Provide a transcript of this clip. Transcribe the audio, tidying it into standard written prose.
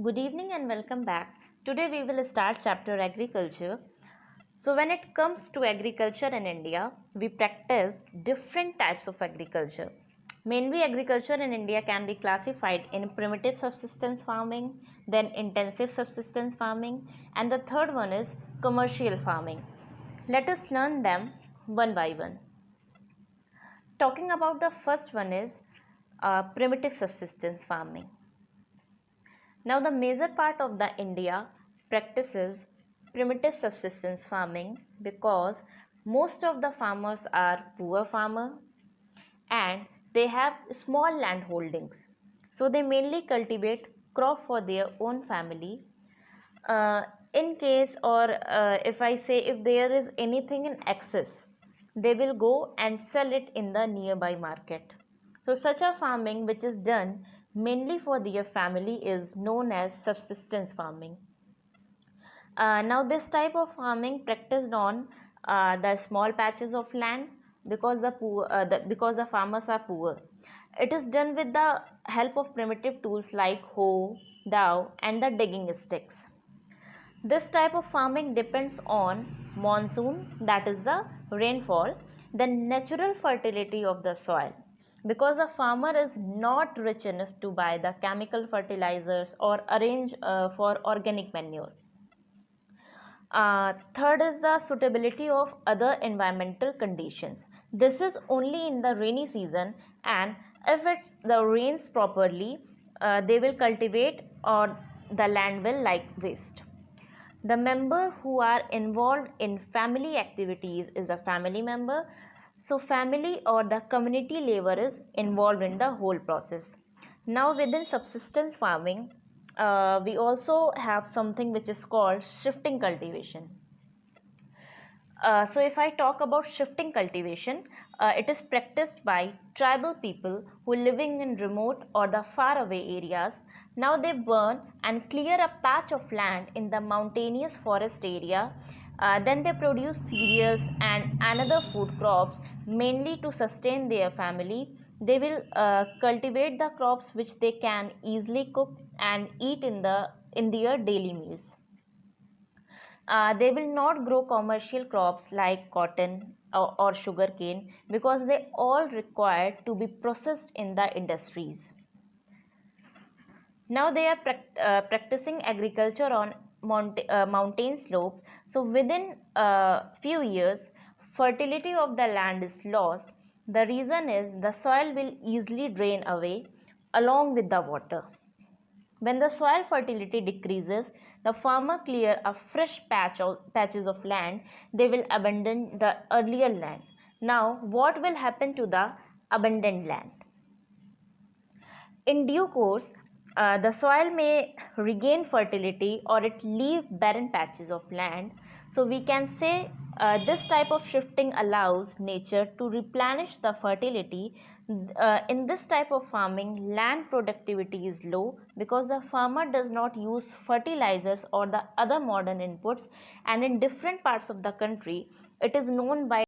Good evening and welcome back. Today we will start chapter agriculture. So when it comes to agriculture in India, we practice different types of agriculture. Mainly agriculture in India can be classified in primitive subsistence farming, then intensive subsistence farming, and the third one is commercial farming. Let us learn them one by one. Talking about the first one is primitive subsistence farming. Now the major part of the India practices primitive subsistence farming because most of the farmers are poor farmer and they have small land holdings. So they mainly cultivate crop for their own family. Uh, in case or if I say if there is anything in excess, they will go and sell it in the nearby market. So such a farming which is done mainly for their family is known as subsistence farming. Now this type of farming practiced on the small patches of land because because the farmers are poor. It is done with the help of primitive tools like hoe, dhow and the digging sticks. This type of farming depends on monsoon, that is the rainfall, the natural fertility of the soil. Because the farmer is not rich enough to buy the chemical fertilizers or arrange for organic manure. Third is the suitability of other environmental conditions. This is only in the rainy season, and if it's the rains properly, they will cultivate or the land will like waste. The member who are involved in family activities is a family member. So family or the community labor is involved in the whole process. Now within subsistence farming, we also have something which is called shifting cultivation. So if I talk about shifting cultivation, it is practiced by tribal people who are living in remote or the far away areas. Now they burn and clear a patch of land in the mountainous forest area. Then they produce cereals and another food crops mainly to sustain their family. They will cultivate the crops which they can easily cook and eat in their daily meals. They will not grow commercial crops like cotton or sugarcane because they all require to be processed in the industries. Now they are practicing agriculture on mountain slopes. So within a few years, fertility of the land is lost. The reason is the soil will easily drain away along with the water. When the soil fertility decreases, the farmer clear a fresh patches of land. They will abandon the earlier land. Now, what will happen to the abandoned land? In due course, the soil may regain fertility or it leave barren patches of land. So we can say this type of shifting allows nature to replenish the fertility. In this type of farming, land productivity is low because the farmer does not use fertilizers or the other modern inputs, and in different parts of the country, it is known by